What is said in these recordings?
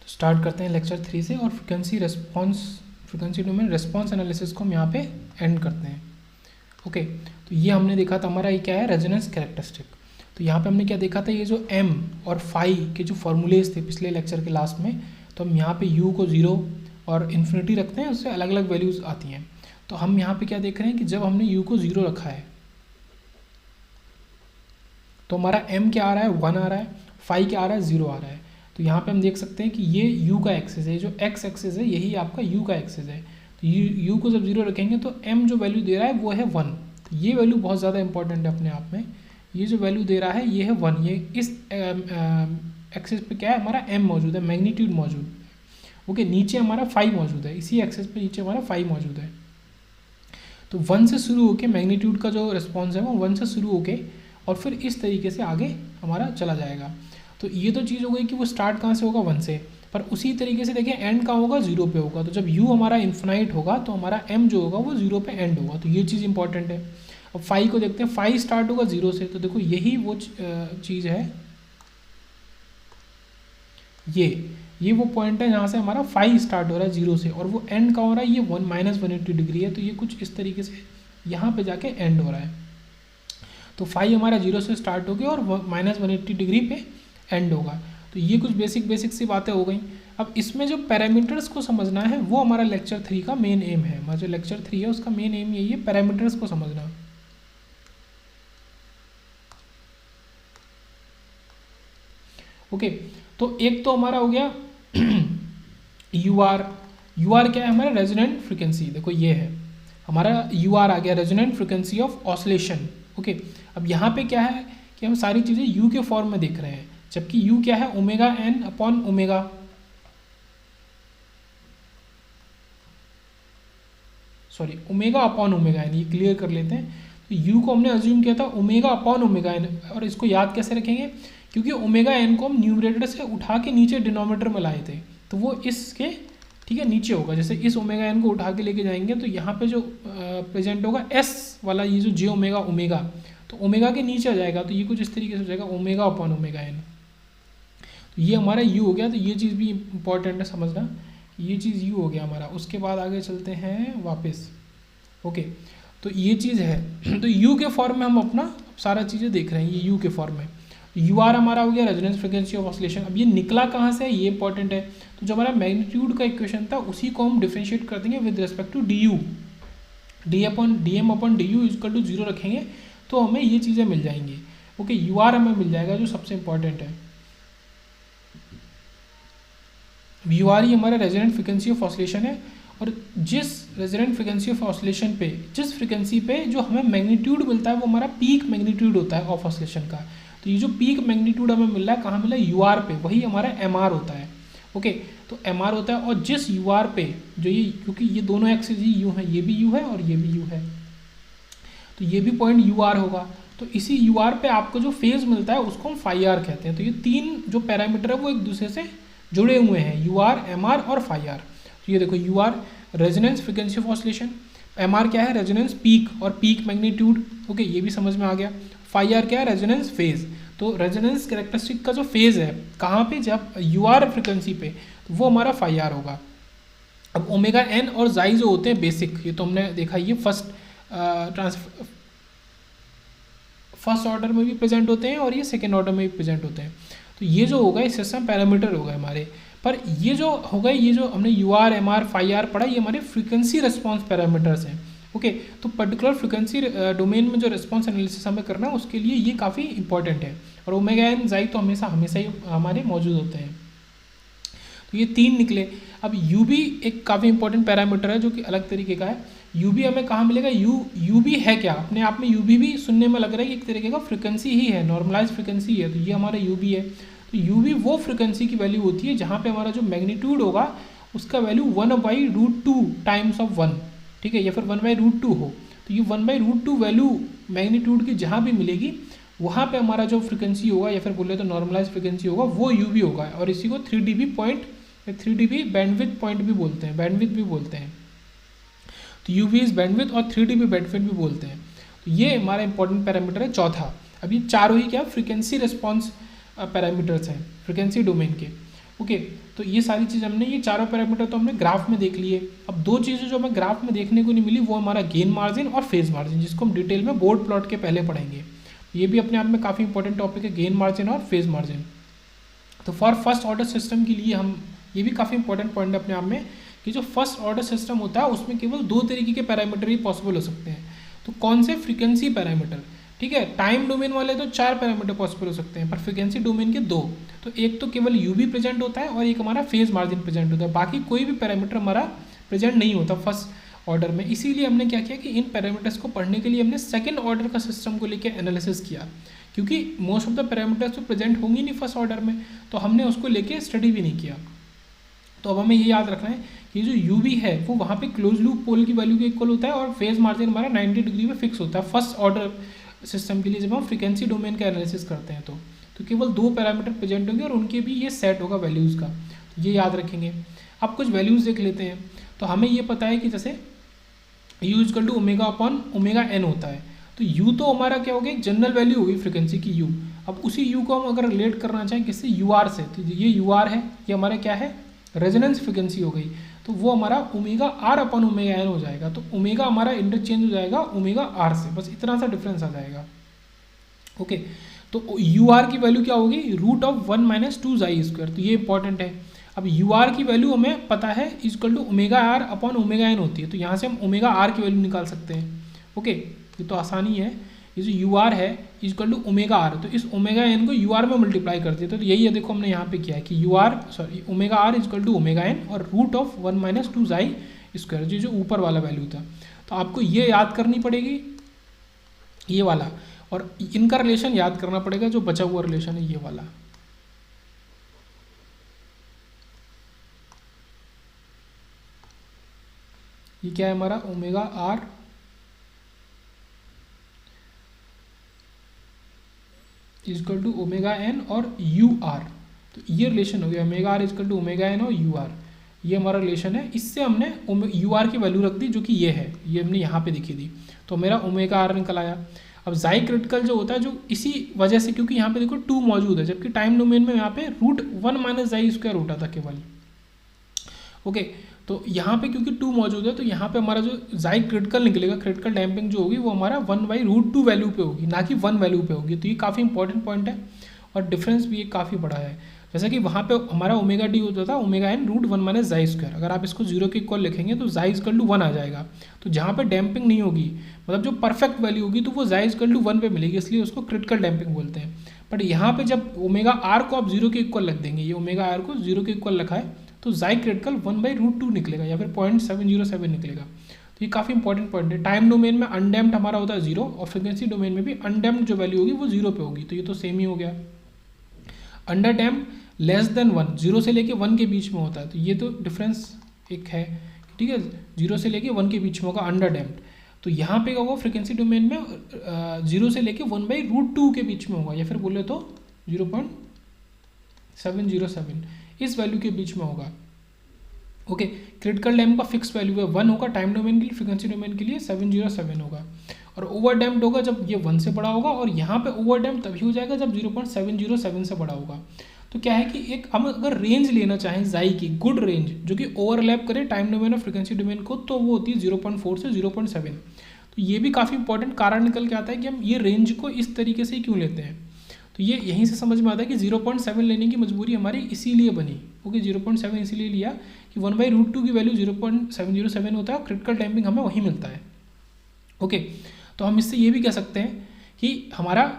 तो स्टार्ट करते हैं लेक्चर 3 से और फ्रिक्वेंसी डोमेन रेस्पॉन्स एनालिसिस को हम यहाँ पे एंड करते हैं। ओके, तो ये हमने देखा था, हमारा ये क्या है, रेजोनेंस कैरेक्टरिस्टिक। तो यहाँ पे हमने क्या देखा था, ये जो एम और फाई के जो फॉर्मूलेज थे पिछले लेक्चर के लास्ट में, तो हम यहाँ पे यू को 0 और इन्फिनिटी रखते हैं, उससे अलग अलग वैल्यूज़ आती हैं। तो हम यहाँ पे क्या देख रहे हैं कि जब हमने यू को 0 रखा है तो हमारा एम क्या आ रहा है, 1 आ रहा है, फाई क्या आ रहा है, 0 आ रहा है। तो यहाँ पे हम देख सकते हैं कि ये u का एक्सिस है, जो x एक्सिस है यही आपका u का एक्सिस है। तो u को जब 0 रखेंगे तो m जो वैल्यू दे रहा है वो है 1। तो ये वैल्यू बहुत ज़्यादा इंपॉर्टेंट है अपने आप में। ये जो वैल्यू दे रहा है ये है 1। ये इस एक्सिस पे क्या है, हमारा m मौजूद है, मैग्नीट्यूड मौजूद। ओके, नीचे हमारा फाई मौजूद है, इसी एक्सिस पे नीचे हमारा फाई मौजूद है। तो 1 से शुरू होके मैग्नीट्यूड का जो रिस्पॉन्स है वो 1 से शुरू होके और फिर इस तरीके से आगे हमारा चला जाएगा। तो ये तो चीज़ हो गई कि वो स्टार्ट कहाँ से होगा, 1 से, पर उसी तरीके से देखिए एंड कहाँ होगा, 0 पे होगा। तो जब u हमारा इन्फिनाइट होगा तो हमारा m जो होगा वो 0 पे एंड होगा। तो ये चीज़ इंपॉर्टेंट है। अब फाई को देखते हैं, फाई स्टार्ट होगा 0 से। तो देखो यही वो चीज़ है, ये वो पॉइंट है जहाँ से हमारा फाई स्टार्ट हो रहा है 0 से, और वो एंड कहाँ हो रहा है, ये -180 डिग्री है। तो ये कुछ इस तरीके से यहाँ पे जाके एंड हो रहा है। तो फाई हमारा 0 से स्टार्ट हो गया और -180 डिग्री पे एंड होगा। तो ये कुछ बेसिक सी बातें हो गई। अब इसमें जो पैरामीटर्स को समझना है वो हमारा लेक्चर 3 का मेन एम है। हमारा जो लेक्चर 3 है उसका मेन एम यही है, पैरामीटर्स को समझना। ओके, तो एक तो हमारा हो गया यू आर क्या है, हमारा रेजोनेंट फ्रिक्वेंसी। देखो ये है हमारा यू आर आ गया, resonant frequency of oscillation. Okay, अब यहाँ पे क्या है कि हम सारी चीज़ें यू के फॉर्म में देख रहे हैं, जबकि यू क्या है, omega N upon omega, sorry omega upon omega N, ये क्लियर कर लेते हैं। तो यू को हमने अज्यूम किया था ओमेगा अपॉन ओमेगा एन, और इसको याद कैसे रखेंगे, क्योंकि ओमेगा एन को हम न्यूमरेटर से उठा के नीचे डिनोमिनेटर में लाए थे, तो वो इसके ठीक है नीचे होगा। जैसे इस ओमेगा एन को उठा के लेके जाएंगे तो यहाँ पे जो प्रेजेंट होगा एस वाला, ये जो जे ओमेगा ओमेगा, तो ओमेगा के नीचे आ जाएगा। तो ये कुछ इस तरीके से हो जाएगा ओमेगा अपॉन ओमेगा एन। तो ये हमारा यू हो गया। तो ये चीज़ भी इंपॉर्टेंट है समझना, ये चीज़ यू हो गया हमारा। उसके बाद आगे चलते हैं वापस। ओके, तो ये चीज़ है। तो यू के फॉर्म में हम अपना सारा चीज़ें देख रहे हैं, ये यू के फॉर्म में। यू आर हमारा हो गया रेजोनेंस फ्रिक्वेंसी ऑफ ऑसिलेशन। अब ये निकला कहाँ से है, ये इंपॉर्टेंट है। तो जो हमारा मैग्नीट्यूड का इक्वेशन था उसी को हम डिफ्रेंशिएट कर देंगे with respect to D U, D M upon D U equal to 0 रखेंगे तो हमें ये चीज़ें मिल जाएंगी। ओके, यू आर हमें मिल जाएगा जो सबसे इंपॉर्टेंट है। यू आर ही हमारा रेजोनेंट फ्रिक्वेंसी ऑफ ऑसिलेशन है, और जिस रेजोनेंट फ्रिक्वेंसी ऑफ ऑसिलेशन पे, जिस फ्रिक्वेंसी पे जो हमें मैग्नीट्यूड मिलता है वो हमारा पीक मैग्नीट्यूड होता है ऑफ ऑसिलेशन का। तो ये जो पीक मैग्नीट्यूड हमें मिल रहा है कहाँ मिला है, यू आर पे, वही हमारा एम आर होता है। ओके, तो एम आर होता है, और जिस यू आर पे जो ये, क्योंकि ये दोनों एक्सिस ही यू है, ये भी यू है और ये भी यू है, तो ये भी पॉइंट यू आर होगा। तो इसी यू आर पे आपको जो फेज मिलता है उसको हम फाई आर कहते हैं। तो ये तीन जो पैरामीटर है वो एक दूसरे से जुड़े हुए हैं, यू आर, एम आर और फाई आर। तो ये देखो U R resonance frequency of oscillation, M R क्या है, रेजोनेंस पीक और पीक मैग्नीट्यूड। ओके, ये भी समझ में आ गया। फाई आर क्या है, रेजोनेंस फेज। तो रेजोनेंस कैरेक्टरिस्टिक का जो फेज है कहाँ पे, जब यू आर फ्रिक्वेंसी पे, तो वो हमारा फाई आर होगा। अब ओमेगा एन और जाई जो होते हैं बेसिक, ये तो हमने देखा, ये फर्स्ट ऑर्डर में भी प्रेजेंट होते हैं और ये सेकेंड ऑर्डर में भी प्रेजेंट होते हैं। तो ये जो होगा ये सिस्टम पैरामीटर होगा हमारे। पर ये जो होगा, ये जो हमने U R, M R, phi R पढ़ा, ये हमारे फ्रीक्वेंसी रिस्पॉन्स पैरामीटर्स हैं। ओके, तो पर्टिकुलर फ्रीक्वेंसी डोमेन में जो रिस्पॉन्स एनालिसिस हमें करना है उसके लिए ये काफ़ी इंपॉर्टेंट है। और ओमेगा एन जाई तो हमेशा ही हमारे मौजूद होते हैं। तो ये तीन निकले। अब यू भी एक काफ़ी इंपॉर्टेंट पैरामीटर है जो कि अलग तरीके का है। यू भी हमें कहाँ मिलेगा, यू भी है क्या, अपने आप में यू भी सुनने में लग रहा है कि एक तरीके का फ्रिक्वेंसी ही है, नॉर्मलाइज फ्रिक्वेंसी है। तो ये हमारा यू भी है। तो यू भी वो फ्रिक्वेंसी की वैल्यू होती है जहाँ पे हमारा जो मैग्नीट्यूड होगा उसका वैल्यू 1/√2 टाइम्स ऑफ 1, ठीक है, या फिर 1/√2 हो। तो ये 1/√2 वैल्यू मैग्नीट्यूड की जहाँ भी मिलेगी वहाँ पे हमारा जो फ्रिक्वेंसी होगा, या फिर बोले तो नॉर्मलाइज फ्रिक्वेंसी होगा, वो यू भी होगा। और इसी को 3 dB पॉइंट या 3 dB बैंडविड्थ पॉइंट भी बोलते हैं, बैंडविड्थ भी बोलते हैं। तो यू वी इज बैंडविड्थ और 3 dB बैंडविड्थ भी बोलते हैं। तो ये हमारा इंपॉर्टेंट पैरामीटर है चौथा। अब ये चारों ही क्या फ्रीक्वेंसी रिस्पॉन्स पैरामीटर्स हैं फ्रीक्वेंसी डोमेन के। ओके, तो ये सारी चीज़ हमने, ये चारों पैरामीटर तो हमने ग्राफ में देख लिए। अब दो चीज़ें जो हमें ग्राफ में देखने को नहीं मिली वो हमारा गेन मार्जिन और फेज मार्जिन, जिसको हम डिटेल में बोर्ड प्लॉट के पहले पढ़ेंगे। ये भी अपने आप में काफ़ी इंपॉर्टेंट टॉपिक है, गेन मार्जिन और फेज मार्जिन। तो फॉर फर्स्ट ऑर्डर सिस्टम के लिए हम, ये भी काफ़ी इंपॉर्टेंट पॉइंट है अपने आप में, कि जो फर्स्ट ऑर्डर सिस्टम होता है उसमें केवल दो तरीके के पैरामीटर ही पॉसिबल हो सकते हैं। तो कौन से? फ्रीक्वेंसी पैरामीटर, ठीक है। टाइम डोमेन वाले तो 4 पैरामीटर पॉसिबल हो सकते हैं, पर फ्रीक्वेंसी डोमेन के 2। तो एक तो केवल यूवी प्रेजेंट होता है और एक हमारा फेज मार्जिन प्रेजेंट होता है, बाकी कोई भी पैरामीटर हमारा प्रेजेंट नहीं होता फर्स्ट ऑर्डर में। इसीलिए हमने क्या किया कि इन पैरामीटर्स को पढ़ने के लिए हमने सेकंड ऑर्डर का सिस्टम को लेकर एनालिसिस किया, क्योंकि मोस्ट ऑफ द पैरामीटर्स तो प्रेजेंट होंगी नहीं फर्स्ट ऑर्डर में, तो हमने उसको लेके स्टडी भी नहीं किया। तो अब हमें ये याद रखना है कि जो यू वी है वो वहाँ पे क्लोज लूप पोल की वैल्यू के इक्वल होता है और फेज मार्जिन हमारा 90 डिग्री में फिक्स होता है फर्स्ट ऑर्डर सिस्टम के लिए जब हम फ्रीक्वेंसी डोमेन का एनालिसिस करते हैं। तो केवल 2 पैरामीटर प्रेजेंट होंगे और उनके भी ये सेट होगा वैल्यूज़ का, तो ये याद रखेंगे। अब कुछ वैल्यूज़ देख लेते हैं। तो हमें ये पता है कि जैसे U equal to omega upon omega N होता है, तो यू तो हमारा क्या हो गया, एक जनरल वैल्यू होगी फ्रीक्वेंसी की यू। अब उसी यू को हम अगर रिलेट करना चाहें किससे, यू आर से, तो ये यू आर है, ये हमारा क्या है, रेजोनेंस फ्रीक्वेंसी हो गई, तो वो हमारा omega R upon omega N हो जाएगा। तो ओमेगा हमारा इंटरचेंज हो जाएगा ओमेगा आर से, बस इतना सा डिफरेंस आ जाएगा। ओके, तो यू आर की वैल्यू क्या होगी, root of 1 minus 2 xi square, तो ये इंपॉर्टेंट है। अब यू आर की वैल्यू हमें पता है equal to omega R upon omega N होती है, तो यहाँ से हम ओमेगा आर की वैल्यू निकाल सकते हैं। ओके, ये तो आसानी है। ये जो यू आर है इक्वल टू ओमेगा आर, तो इस ओमेगा एन को यू आर में मल्टीप्लाई कर देते, तो यही है, देखो हमने यहाँ पे किया है कि U R omega R equal to omega N और root of 1 minus 2 xi square, जो ऊपर वाला वैल्यू था। तो आपको ये याद करनी पड़ेगी, ये वाला, और इनका रिलेशन याद करना पड़ेगा, जो बचा हुआ रिलेशन है ये वाला। ये क्या है हमारा, omega R equal to omega N और यू आर, तो ये रिलेशन हो गया, omega R equal to omega N और यू आर, ये हमारा रिलेशन है। इससे हमने यू आर की वैल्यू रख दी, जो कि ये है, ये हमने यहाँ पे दिखी दी, तो मेरा ओमेगा आर निकल आया। अब जाई क्रिटिकल जो होता है, जो इसी वजह से, क्योंकि यहाँ पे देखो 2 मौजूद है, जबकि टाइम डोमेन में यहाँ पे रूट 1 माइनस जाई स्क्वायर होता था केवल। ओके, तो यहाँ पे क्योंकि 2 मौजूद है, तो यहाँ पे हमारा जो जाई क्रिटिकल निकलेगा, क्रिटिकल डैम्पिंग जो होगी वो हमारा 1/√2 वैल्यू पे होगी, ना कि 1 वैल्यू पे होगी। तो ये काफ़ी इंपॉर्टेंट पॉइंट है और डिफरेंस भी ये काफ़ी बड़ा है। जैसा कि वहाँ पे हमारा ओमेगा डी होता था omega N root 1 minus xi square, अगर आप इसको 0 के इक्वल लिखेंगे तो जाई इक्वल टू 1 आ जाएगा। तो जहाँ पे डैम्पिंग नहीं होगी, मतलब जो परफेक्ट वैल्यू होगी, तो वो जाई इक्वल टू 1 पे मिलेगी, इसलिए उसको क्रिटिकल डैम्पिंग बोलते हैं। बट यहाँ पे जब ओमेगा आर को आप 0 के इक्वल रख देंगे, ये ओमेगा आर को 0 के इक्वल रखा है, तो जाई क्रिटिकल 1/√2 निकलेगा या फिर 0.707 निकलेगा। तो ये काफ़ी इंपॉर्टेंट पॉइंट है। टाइम डोमेन में अनडैम्प्ड हमारा होता है 0 और फ्रीक्वेंसी डोमेन में भी अनडैम्प्ड जो वैल्यू होगी वो 0 पे होगी, तो ये तो सेम ही हो गया। अंडर डैम्प्ड लेस देन 1, 0 से लेके 1 के बीच में होता है, तो ये तो डिफरेंस एक है, ठीक है, 0 से लेके 1 के बीच में होगा अंडर डैम्प्ड। तो यहाँ पे होगा फ्रीक्वेंसी डोमेन में 0 से लेके 1/√2 के बीच में होगा, या फिर बोले तो 0.707 इस वैल्यू के बीच में होगा। ओके, क्रिटिकल डैम्प का फिक्स वैल्यू है 1 होगा टाइम डोमेन के लिए, फ्रीक्वेंसी डोमेन के लिए 707 होगा। और ओवर डैम्प्ड होगा जब ये 1 से बड़ा होगा, और यहाँ पे ओवर डैम्प तभी हो जाएगा जब 0.707 से बड़ा होगा। तो क्या है कि एक हम अगर रेंज लेना चाहें जाई की, गुड रेंज जो कि ओवरलैप करे टाइम डोमेन और फ्रीक्वेंसी डोमेन को, तो वो होती है 0.4 से 0.7। तो ये भी काफ़ी इंपॉर्टेंट कारण निकल के आता है कि हम ये रेंज को इस तरीके से ही क्यों लेते हैं। तो ये यहीं से समझ में आता है कि 0.7 लेने की मजबूरी हमारी इसीलिए बनी। ओके, 0.7 इसीलिए लिया कि 1/√2 की वैल्यू 0.707 होता है, क्रिटिकल डैम्पिंग हमें वही मिलता है। ओके, तो हम इससे ये भी कह सकते हैं कि हमारा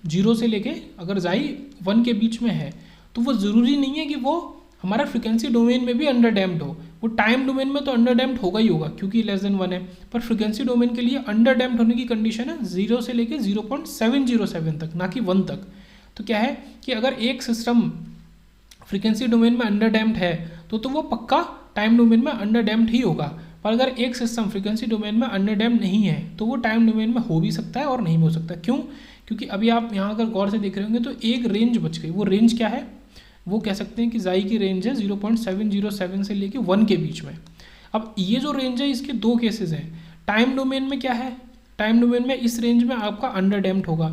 0 से लेके अगर जाई 1 के बीच में है, तो वो ज़रूरी नहीं है कि वो हमारा फ्रीक्वेंसी डोमेन में भी अंडर डैम्प्ड हो। वो टाइम डोमेन में तो अंडर डैम्प्ड होगा ही होगा क्योंकि लेस देन 1 है, पर फ्रीक्वेंसी डोमेन के लिए अंडर डैम्प्ड होने की कंडीशन है 0 से लेके 0.707 तक, ना कि 1 तक। तो क्या है कि अगर एक सिस्टम फ्रीक्वेंसी डोमेन में अंडर डैम्प्ड है तो वो पक्का टाइम डोमेन में अंडर डैम्प्ड ही होगा। पर अगर एक सिस्टम फ्रीक्वेंसी डोमेन में अंडर डैम्प्ड नहीं है तो वो टाइम डोमेन में हो भी सकता है और नहीं भी हो सकता। क्यों? क्योंकि अभी आप यहाँ अगर गौर से देख रहे होंगे तो एक रेंज बच गई। वो रेंज क्या है? वो कह सकते हैं कि जाई की रेंज है 0.707 से लेके 1 के बीच में। अब ये जो रेंज है इसके 2 केसेस हैं। टाइम डोमेन में क्या है? टाइम डोमेन में इस रेंज में आपका अंडर डैम्प्ड होगा,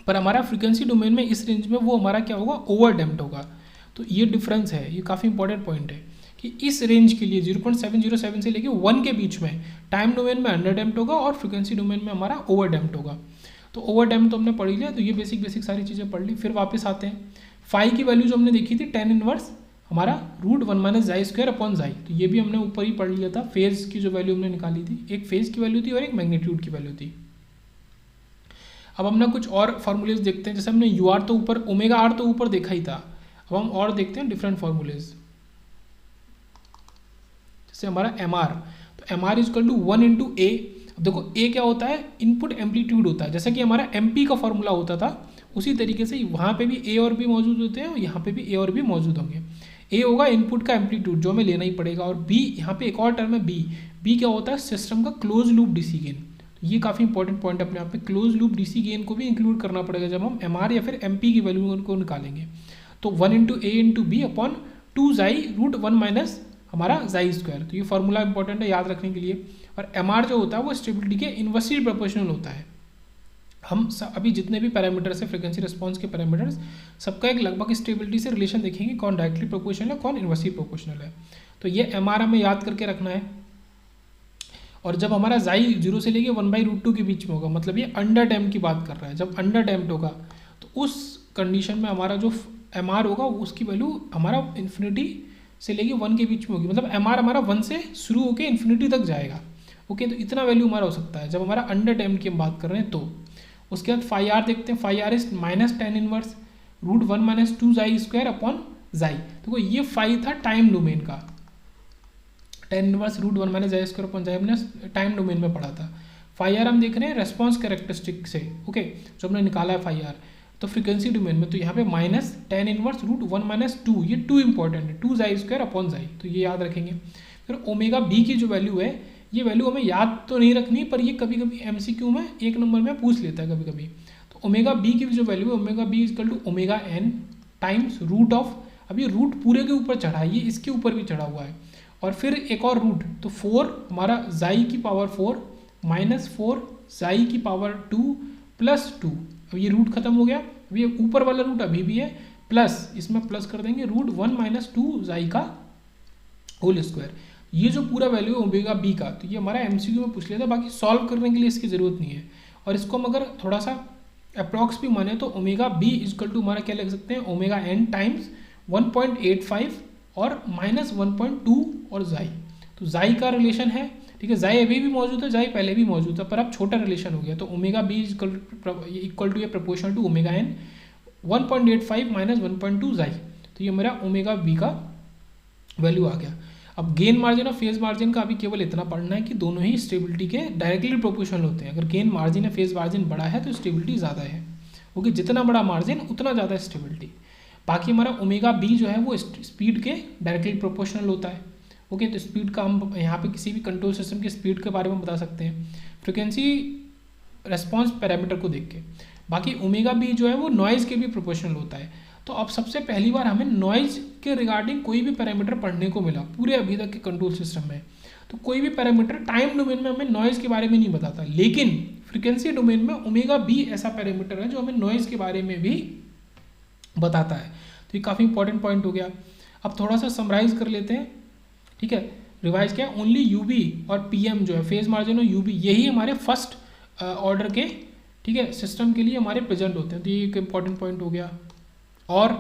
पर हमारा फ्रीक्वेंसी डोमेन में इस रेंज में वो हमारा क्या होगा? ओवर डैम्प्ड होगा। तो ये डिफरेंस है, ये काफ़ी इंपॉर्टेंट पॉइंट है कि इस रेंज के लिए 0.707 से लेके 1 के बीच में टाइम डोमेन में अंडर डैम्प्ड होगा और फ्रिक्वेंसी डोमेन में हमारा ओवर डैम्प्ड होगा। तो ओवर डैम्प्ड तो हमने पढ़ लिया, तो ये बेसिक सारी चीज़ें पढ़ ली। फिर वापस आते हैं, फाई की वैल्यू जो हमने देखी थी tan इनवर्स हमारा √1 - जाई स्क्वायर अपॉन जाई, तो ये भी हमने ऊपर ही पढ़ लिया था। फेज की जो वैल्यू हमने निकाली थी, एक फेज की वैल्यू थी और एक मैग्नीट्यूड की वैल्यू थी। अब हमने कुछ और फार्मूलेज देखते हैं, जैसे हमने यू आर तो ऊपर, ओमेगा आर तो ऊपर देखा ही था। अब हम और देखते हैं डिफरेंट फार्मूलेज, जैसे हमारा एम आर, तो एम आर इजकल टू 1 × ए। अब देखो ए क्या होता है, इनपुट एम्पलीट्यूड होता है, जैसे कि हमारा एमपी का फॉर्मूला होता था, उसी तरीके से वहाँ पे भी ए और बी मौजूद होते हैं और यहाँ पे भी ए और बी मौजूद होंगे। ए होगा इनपुट का एम्पलीट्यूड जो हमें लेना ही पड़ेगा, और बी यहाँ पे एक और टर्म है बी क्या होता है, सिस्टम का क्लोज लूप डीसी गेन। ये काफ़ी इंपॉर्टेंट पॉइंट अपने आप में, क्लोज लूप डीसी गेन को भी इंक्लूड करना पड़ेगा जब हम एम आर या फिर एमपी की वैल्यू को निकालेंगे। तो 1 × ए × बी अपॉन 2 जाई √1 - हमारा जाई स्क्वायर। तो ये फॉर्मूला इंपॉर्टेंट है याद रखने के लिए। और एम आर जो होता है वो स्टेबिलिटी के इन्वर्सली प्रोपोर्शनल होता है। हम अभी जितने भी पैरामीटर्स है फ्रीक्वेंसी रिस्पांस के पैरामीटर्स, सबका एक लगभग स्टेबिलिटी से रिलेशन देखेंगे, कौन डायरेक्टली प्रोपोर्शनल है, कौन इन्वर्सली प्रोपोर्शनल है। तो ये एम आर हमें याद करके रखना है। और जब हमारा जाई 0 से लेके 1/√2 के बीच में होगा, मतलब ये अंडर डैम्प्ड की बात कर रहा है, जब अंडर डैम्प्ड होगा तो उस कंडीशन में हमारा जो एम आर होगा उसकी वैल्यू हमारा इन्फिनिटी से लेके 1 के बीच में होगी, मतलब एम आर हमारा 1 से शुरू होकर इन्फिनिटी तक जाएगा। ओके, तो इतना वैल्यू हमारा हो सकता है जब हमारा अंडर डैम्प्ड की हम बात कर रहे हैं। तो उसके बाद फाई आर देखते हैं, phi R is -tan inverse √1 - 2 xi square upon जाई। देखो ये फाई था टाइम डोमेन का, tan इनवर्स √1 - जाई स्क्वायर अपॉन जाई हमने टाइम डोमेन में पढ़ा था। फाई आर हम देख रहे हैं रेस्पॉन्स कैरेक्टरिस्टिक से, ओके, जो हमने निकाला है फाई आर। तो फ्रीक्वेंसी डोमेन में तो यहाँ पे -tan इनवर्स √1 - 2, ये 2 इंपॉर्टेंट है, 2 जाई स्क्वायर अपॉन जाई, तो ये याद रखेंगे। फिर ओमेगा बी की जो वैल्यू है, ये वैल्यू हमें याद तो नहीं रखनी, पर ये कभी कभी एमसीक्यू में 1 नंबर में पूछ लेता है कभी कभी। तो ओमेगा बी की जो वैल्यू है, omega B equal to omega N times root of, अब ये रूट पूरे के ऊपर चढ़ा है, ये इसके ऊपर भी चढ़ा हुआ है, और फिर एक और रूट, तो 4 हमारा जाई की पावर 4 -4 जाई की पावर 2 + 2। अब ये रूट खत्म हो गया, अब ये ऊपर वाला रूट अभी भी है, प्लस इसमें प्लस कर देंगे √1 - 2 जाई का होल स्क्वायर। ये जो पूरा वैल्यू है ओमेगा बी का, तो ये हमारा एमसीक्यू में पूछ लिया था, बाकी सॉल्व करने के लिए इसकी ज़रूरत नहीं है। और इसको हम अगर थोड़ा सा अप्रॉक्स भी माने तो ओमेगा बी इजकल टू हमारा क्या लिख सकते हैं, ओमेगा एन टाइम्स 1.85 और -1.2 और जाई। तो जाई का रिलेशन है, ठीक है, जाई अभी भी मौजूद है, जाई पहले भी मौजूद था, पर अब छोटा रिलेशन हो गया। तो ओमेगा बी इक्वल टू या प्रोपोर्शनल टू ओमेगा एन 1.85 - 1.2 जाई। तो ये मेरा ओमेगा बी का वैल्यू आ गया। अब गेन मार्जिन और फेज मार्जिन का अभी केवल इतना पढ़ना है कि दोनों ही स्टेबिलिटी के डायरेक्टली प्रोपोर्शनल होते हैं। अगर गेन मार्जिन या फेज मार्जिन बड़ा है तो स्टेबिलिटी ज़्यादा है, क्योंकि जितना बड़ा मार्जिन उतना ज़्यादा स्टेबिलिटी। बाकी हमारा ओमेगा बी जो है वो स्पीड के डायरेक्टली प्रोपोर्शनल होता है। ओके, तो स्पीड का हम यहाँ पे किसी भी कंट्रोल सिस्टम की स्पीड के बारे में बता सकते हैं फ्रिक्वेंसी रेस्पॉन्स पैरामीटर को देख के। बाकी ओमेगा बी जो है वो नॉइज़ के भी प्रोपोर्शनल होता है। तो अब सबसे पहली बार हमें नॉइज़ के रिगार्डिंग कोई भी पैरामीटर पढ़ने को मिला पूरे अभी तक के कंट्रोल सिस्टम में। तो कोई भी पैरामीटर टाइम डोमेन में हमें नॉइज़ के बारे में नहीं बताता, लेकिन फ्रीक्वेंसी डोमेन में ओमेगा बी ऐसा पैरामीटर है जो हमें नॉइज़ के बारे में भी बताता है। तो ये काफ़ी इंपॉर्टेंट पॉइंट हो गया। अब थोड़ा सा समराइज कर लेते हैं, ठीक है। रिवाइज क्या, ओनली यूबी और पीएम जो है फेज मार्जिन और यूबी, यही हमारे फर्स्ट ऑर्डर के, ठीक है, सिस्टम के लिए हमारे प्रेजेंट होते हैं। तो ये एक इंपॉर्टेंट पॉइंट हो गया। और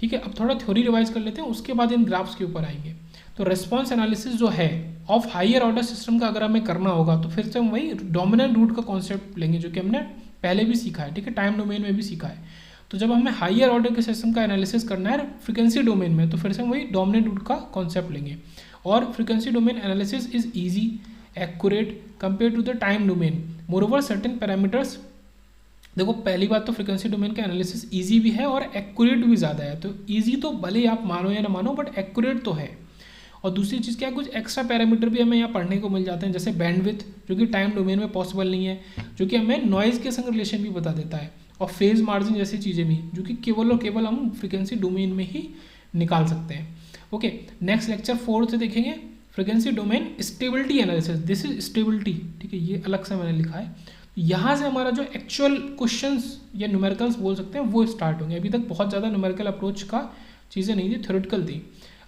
ठीक है, अब थोड़ा थ्योरी रिवाइज कर लेते हैं, उसके बाद इन ग्राफ्स के ऊपर आएंगे। तो रेस्पॉन्स एनालिसिस जो है ऑफ हायर ऑर्डर सिस्टम का अगर हमें करना होगा तो फिर से हम वही डोमिनेंट रूट का कॉन्सेप्ट लेंगे जो कि हमने पहले भी सीखा है, ठीक है, टाइम डोमेन में भी सीखा है। तो जब हमें हायर ऑर्डर के सिस्टम का एनालिसिस करना है फ्रीक्वेंसी डोमेन में, तो फिर से हम वही डोमिनेंट रूट का कॉन्सेप्ट लेंगे। और frequency domain analysis is easy, accurate compare to the time domain. Moreover certain parameters, देखो पहली बात तो फ्रीक्वेंसी डोमेन का एनालिसिस इजी भी है और एक्यूरेट भी ज़्यादा है। तो इजी तो भले आप मानो या ना मानो, बट एक्यूरेट तो है। और दूसरी चीज़ क्या है, कुछ एक्स्ट्रा पैरामीटर भी हमें यहाँ पढ़ने को मिल जाते हैं, जैसे बैंडविड्थ जो कि टाइम डोमेन में पॉसिबल नहीं है, जो कि हमें नॉइज़ के संग रिलेशन भी बता देता है, और फेज मार्जिन जैसी चीज़ें भी जो कि केवल और केवल हम फ्रीक्वेंसी डोमेन में ही निकाल सकते हैं। ओके, नेक्स्ट लेक्चर 4 से देखेंगे frequency domain stability analysis. This is stability, ठीक है, ये अलग से मैंने लिखा है। यहाँ से हमारा जो एक्चुअल क्वेश्चंस या न्यूमेरिकल्स बोल सकते हैं वो स्टार्ट होंगे। अभी तक बहुत ज़्यादा न्यूमेरिकल अप्रोच का चीज़ें नहीं थी, थ्योरेटिकल थी।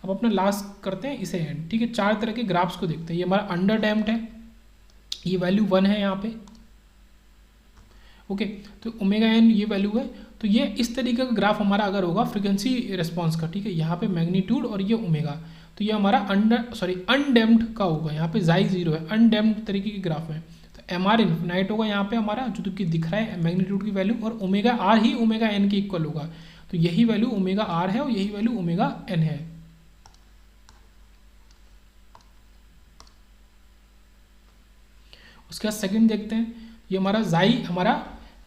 अब अपना लास्ट करते हैं इसे एंड, ठीक है। 4 तरह के ग्राफ्स को देखते हैं। ये हमारा अंडर डैम्प्ड है, ये वैल्यू 1 है यहाँ पे, ओके। तो ओमेगा एन ये वैल्यू है। तो ये इस तरीके का ग्राफ हमारा अगर होगा फ्रीक्वेंसी रिस्पॉन्स का, ठीक है, यहाँ पे मैग्नीट्यूड और ये ओमेगा, तो ये हमारा अनडैम्प्ड का होगा। यहाँ पे जाई 0 है, अनडैम्प्ड तरीके के ग्राफ है। तो एम आर इन्फिनाइट होगा यहाँ पे हमारा, जो कि दिख रहा है मैग्नीट्यूड की वैल्यू, और ओमेगा आर ही ओमेगा एन के इक्वल होगा। तो यही वैल्यू ओमेगा आर है और यही वैल्यू ओमेगा एन है। उसके बाद सेकंड देखते हैं, ये हमारा जाई हमारा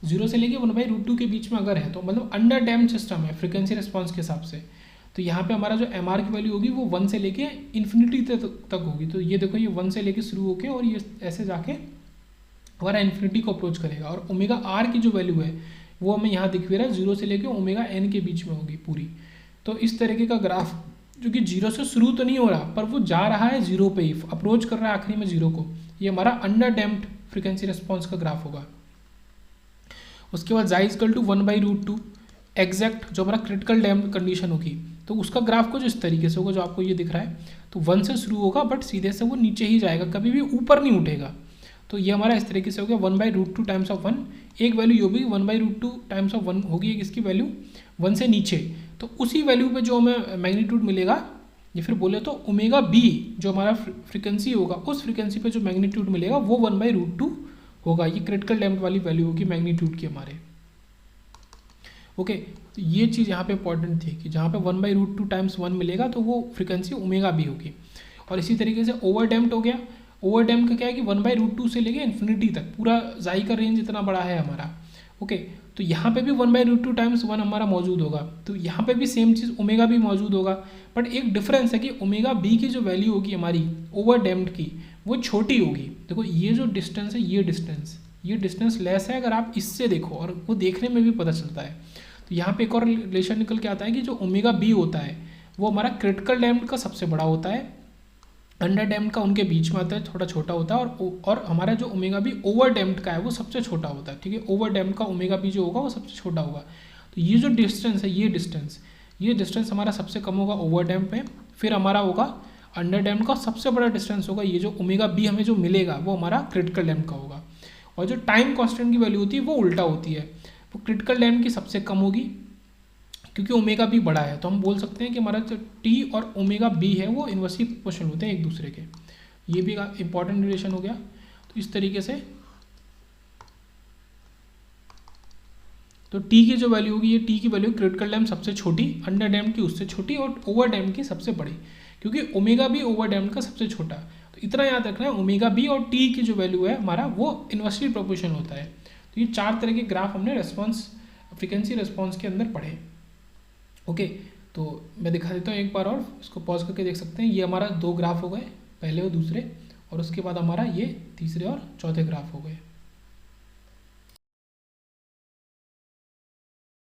0 से लेके 1/√2 के बीच में अगर है, तो मतलब अंडर डैम्प्ड सिस्टम है फ्रीक्वेंसी रिस्पॉन्स के हिसाब से। तो यहाँ पे हमारा जो एम आर की वैल्यू होगी वो 1 से लेके इन्फिनिटी तक होगी। तो ये देखो, ये 1 से लेके शुरू होके और ये ऐसे जाके हमारा इन्फिनिटी को अप्रोच करेगा। और ओमेगा आर की जो वैल्यू है वो हमें यहाँ दिख भी रहा है, 0 से लेके ओमेगा एन के बीच में होगी पूरी। तो इस तरीके का ग्राफ जो कि 0 से शुरू तो नहीं हो रहा, पर वो जा रहा है 0 पे ही, अप्रोच कर रहा है आखिरी में 0 को, ये हमारा अंडर डैम्प्ड फ्रीक्वेंसी रिस्पॉन्स का ग्राफ होगा। उसके बाद जाई इक्वल टू 1/√2 एग्जैक्ट जो हमारा क्रिटिकल डैम्प्ड कंडीशन होगी, तो उसका ग्राफ कुछ इस तरीके से होगा जो आपको ये दिख रहा है। तो 1 से शुरू होगा बट सीधे से वो नीचे ही जाएगा, कभी भी ऊपर नहीं उठेगा। तो ये हमारा इस तरीके से हो गया 1/√2 टाइम्स ऑफ 1। एक वैल्यू ये होगी 1/√2 टाइम्स ऑफ 1 होगी, एक इसकी वैल्यू 1 से नीचे। तो उसी वैल्यू पे जो हमें मैग्नीट्यूड मिलेगा, या फिर बोले तो ओमेगा बी जो हमारा फ्रीक्वेंसी होगा, उस फ्रीक्वेंसी पे जो मैग्नीट्यूड मिलेगा वो 1/√2 होगा। ये क्रिटिकल डैम्प्ड वाली वैल्यू होगी मैग्नीट्यूड की हमारे, ओके। तो ये चीज़ यहाँ पे इंपॉर्टेंट थी कि जहाँ पे 1/√2 टाइम्स 1 मिलेगा तो वो फ्रीक्वेंसी ओमेगा बी होगी। और इसी तरीके से ओवर डैम्प्ड हो गया। ओवर डैम्प्ड का क्या है कि 1/√2 से लेके इन्फिनिटी तक पूरा जाई का रेंज इतना बड़ा है हमारा, ओके। तो यहाँ पे भी 1/√2 टाइम्स 1 हमारा मौजूद होगा। तो यहाँ पे भी सेम चीज़ ओमेगा भी मौजूद होगा, बट एक डिफरेंस है कि ओमेगा बी की जो वैल्यू होगी हमारी ओवर डैम्प्ड की, वो छोटी होगी। देखो ये जो डिस्टेंस है, ये डिस्टेंस लेस है अगर आप इससे देखो, और वो देखने में भी पता चलता है। तो यहाँ पे एक और रिलेशन निकल के आता है कि जो ओमेगा बी होता है वो हमारा क्रिटिकल डैम्प्ड का सबसे बड़ा होता है, अंडर डैम्प्ड का उनके बीच में आता है, थोड़ा छोटा होता है, और हमारा जो ओमेगा बी ओवर डैम्प्ड का है वो सबसे छोटा होता है, ठीक है। ओवर डैम्प्ड का ओमेगा बी जो होगा वो सबसे छोटा होगा। तो ये जो डिस्टेंस है, ये डिस्टेंस हमारा सबसे कम होगा ओवर डैम्प्ड में, फिर हमारा होगा अंडर डैम्प्ड का सबसे बड़ा डिस्टेंस होगा, ये जो ओमेगा बी हमें जो मिलेगा वो हमारा क्रिटिकल डैम्प्ड का होगा। और जो टाइम कांस्टेंट की वैल्यू होती है वो उल्टा होती है, वो क्रिटिकल डैम्प्ड की सबसे कम होगी, क्योंकि ओमेगा बी बड़ा है। तो हम बोल सकते हैं कि हमारा जो टी और ओमेगा बी है वो इनवर्सली प्रोपोर्शनल होते हैं एक दूसरे के। ये भी इंपॉर्टेंट रिलेशन हो गया। तो इस तरीके से तो टी की जो वैल्यू होगी, ये टी की वैल्यू क्रिटिकल डैम्प्ड सबसे छोटी, अंडर डैम्प्ड की उससे छोटी, और ओवर डैम्प्ड की सबसे बड़ी, क्योंकि ओमेगा बी ओवर डैम्प्ड का सबसे छोटा। तो इतना याद रखना है, ओमेगा बी और टी की जो वैल्यू है हमारा वो इनवर्सली प्रोपोर्शनल होता है। तो ये 4 तरह के ग्राफ हमने रेस्पॉन्स फ्रीक्वेंसी रेस्पॉन्स के अंदर पढ़े, ओके। तो मैं दिखा देता हूँ एक बार और, इसको पॉज करके देख सकते हैं। ये हमारा 2 ग्राफ हो गए, पहले और दूसरे, और उसके बाद हमारा ये तीसरे और चौथे ग्राफ हो गए।